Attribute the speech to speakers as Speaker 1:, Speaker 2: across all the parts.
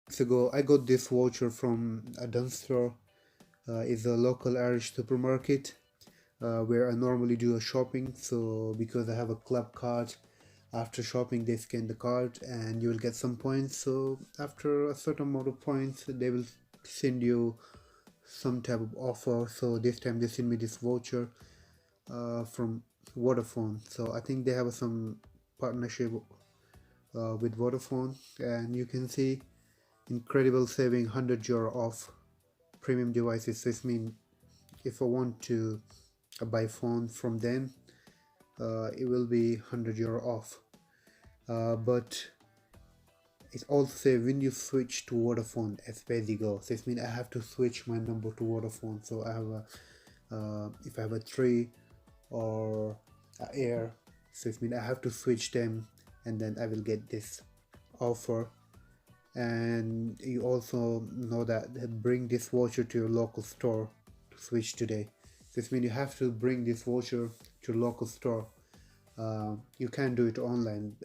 Speaker 1: Weeks ago, I got this voucher from a dumpster. It's a local Irish supermarket where I normally do a shopping. So because I have a club card, after shopping they scan the card and you will get some points. So after a certain amount of points, they will send you some type of offer. So this time they sent me this voucher from Vodafone. So I think they have some partnership with Vodafone, and you can see incredible saving €100 off premium devices. This means if I want to buy phone from them, it will be €100 off. But it also says when you switch to Vodafone as PayGo. This means I have to switch my number to Vodafone. So I have a if I have a 3 or a Air, so it means I have to switch them, and then I will get this offer. And you also know that bring this voucher to your local store to switch today. This means you have to bring this voucher to your local store. You can't do it online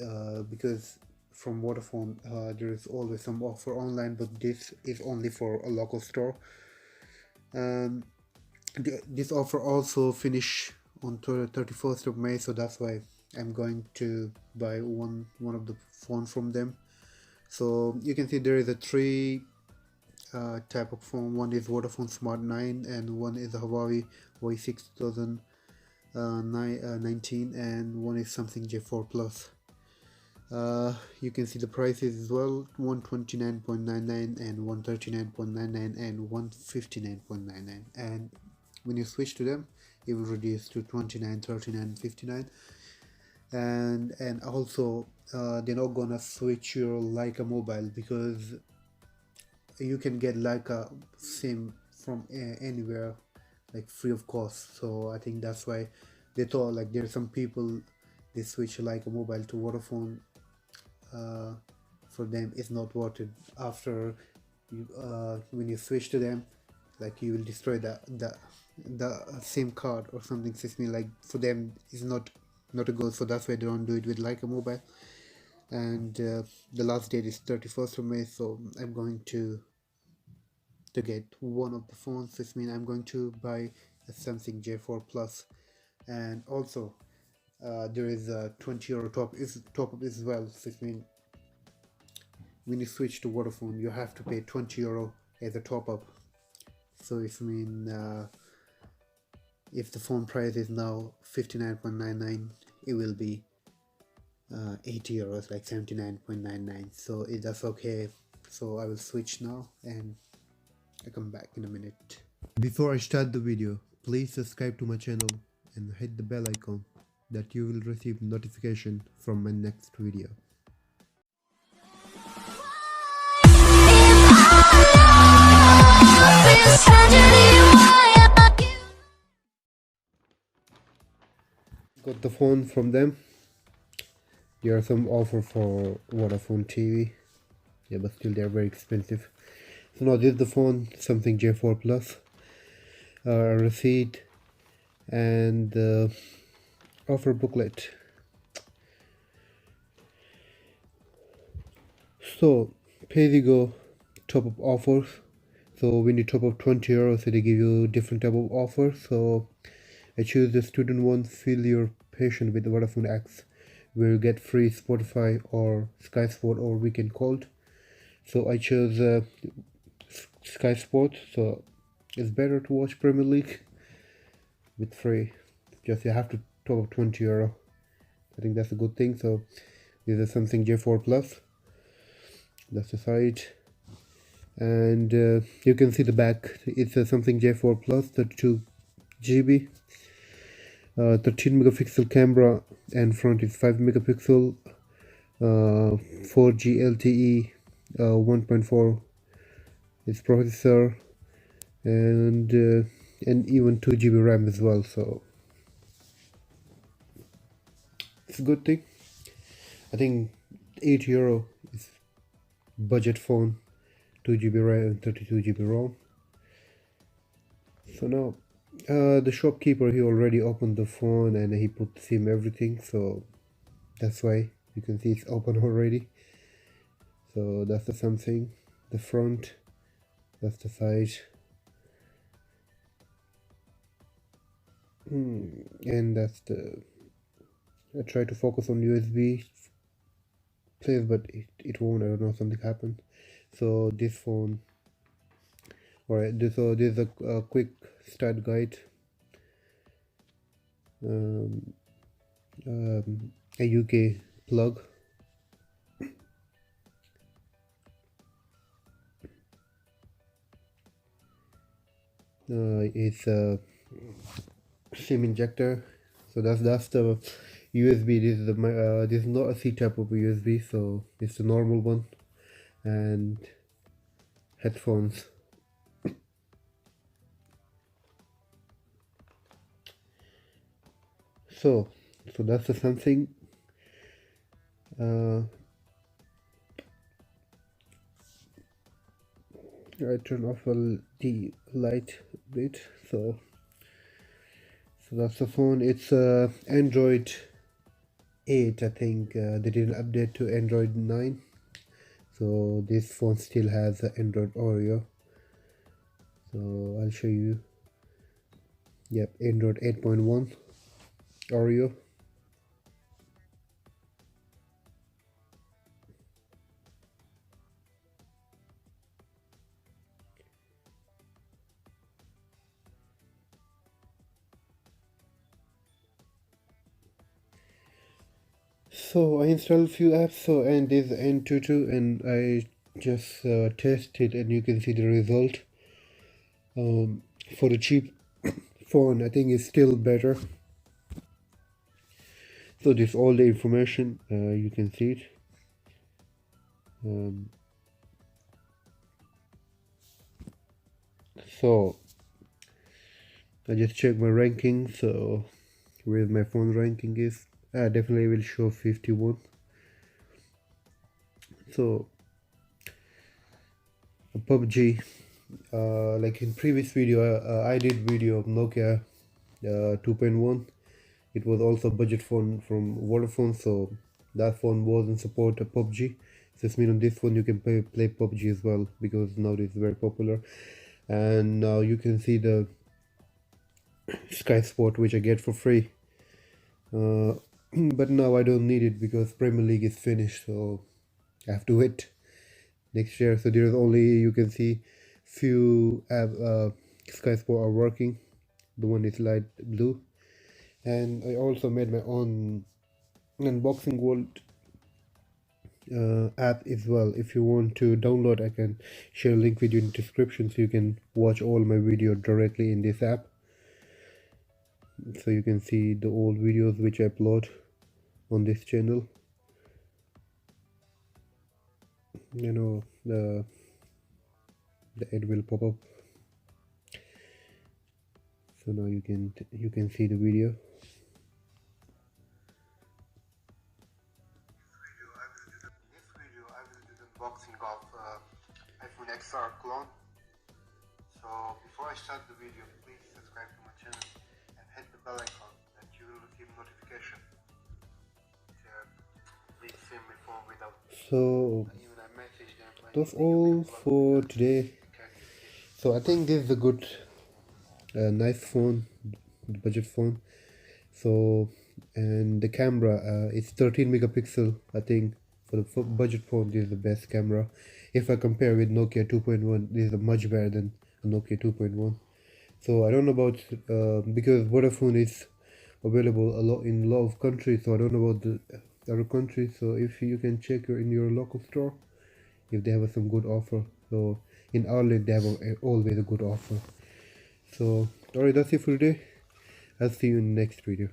Speaker 1: because from Vodafone there is always some offer online, but this is only for a local store. This offer also finish on 31st of May, so that's why I'm going to buy one of the phone from them. So you can see there is a three type of phone. One is Vodafone Smart 9, and one is a Huawei Y6 2019, and one is Samsung J4 Plus. You can see the prices as well: 129.99 and 139.99 and 159.99. And when you switch to them, it will reduce to 29, 39, 59. And also they're not gonna switch your Leica mobile, because you can get Leica SIM from anywhere, like free of cost. So I think that's why they thought like there's some people they switch Leica mobile to Vodafone. For them it's not worth it. After you when you switch to them, like you will destroy the SIM card or something. System like for them is not a goal, so that's why they don't do it with Leica mobile. And the last date is 31st of May, so I'm going to get one of the phones. This means I'm going to buy a Samsung J4 Plus. And also there is a €20 top up as well. So this means when you switch to Vodafone, you have to pay €20 as a top up. So it means if the phone price is now 59.99, it will be €80, like 79.99. so that's okay. So I will switch now and I come back in a minute. Before I start the video, please subscribe to my channel and hit the bell icon that you will receive notification from my next video. Got the phone from them. There are some offer for Vodafone TV. Yeah, but still they're very expensive. So now this is the phone, Samsung J4 Plus. A receipt and the offer booklet. So PayGo top up offers. So when you top up €20, so they give you different type of offers. So I choose the student one. Fill your patient with Vodafone X, where you get free Spotify or Sky Sport or Weekend Cold. So I chose Sky Sport. So it's better to watch Premier League with free. Just you have to top up €20. I think that's a good thing. So this is Samsung J4 Plus. That's the side. And you can see the back. It's a Samsung J4 Plus, 32GB, 13 megapixel camera, and front is 5 megapixel, 4G LTE, 1.4 is processor, and even 2GB RAM as well. So it's a good thing. I think €8 is budget phone, 2GB RAM and 32GB ROM. So now the shopkeeper, he already opened the phone and he put SIM everything, so that's why you can see it's open already. So that's the Samsung. the front, that's the side. And that's the, I try to focus on USB place, but it won't. I don't know, something happened. So this phone, alright, so this is a quick start guide. A UK plug. It's a SIM injector. So that's the USB. This is this is not a C type of USB, so it's the normal one. And headphones. So that's the something. I turn off the light a bit. So that's the phone. It's Android 8. I think they didn't update to Android 9. So this phone still has Android Oreo. So I'll show you. Yep, Android 8.1 Oreo. So I installed a few apps. So and this N22, and I just tested, and you can see the result. For the cheap phone, I think it's still better. So this all the information, you can see it. So I just checked my ranking. So where my phone ranking is, I definitely will show 51. So PUBG, like in previous video, I did video of Nokia 2.1. It was also a budget phone from Vodafone, so that phone wasn't support a PUBG. Just mean on this phone you can play PUBG as well, because now it's very popular. And now you can see the Sky Sport, which I get for free. But now I don't need it because Premier League is finished, so I have to wait next year. So there's only, you can see few Sky Sport are working. The one is light blue. And I also made my own unboxing world app as well. If you want to download, I can share a link with you in the description, so you can watch all my video directly in this app. So you can see the old videos which I upload on this channel. You know, the ad will pop up. So now you can see the video. In this video I will do the unboxing of iPhone XR clone. So before I start the video, please subscribe to my channel and hit the bell icon that you will receive notification. Please send me phone without. So that's all for today. So I think this is a good nice phone, budget phone. So, and the camera is 13 megapixel. I think for the budget phone this is the best camera. If I compare with Nokia 2.1, this is much better than Nokia 2.1. So I don't know about because Vodafone is available in a lot of countries, so I don't know about the other countries. So if you can check in your local store if they have some good offer. So in Ireland they have always a good offer. So alright, that's it for today. I'll see you in the next video.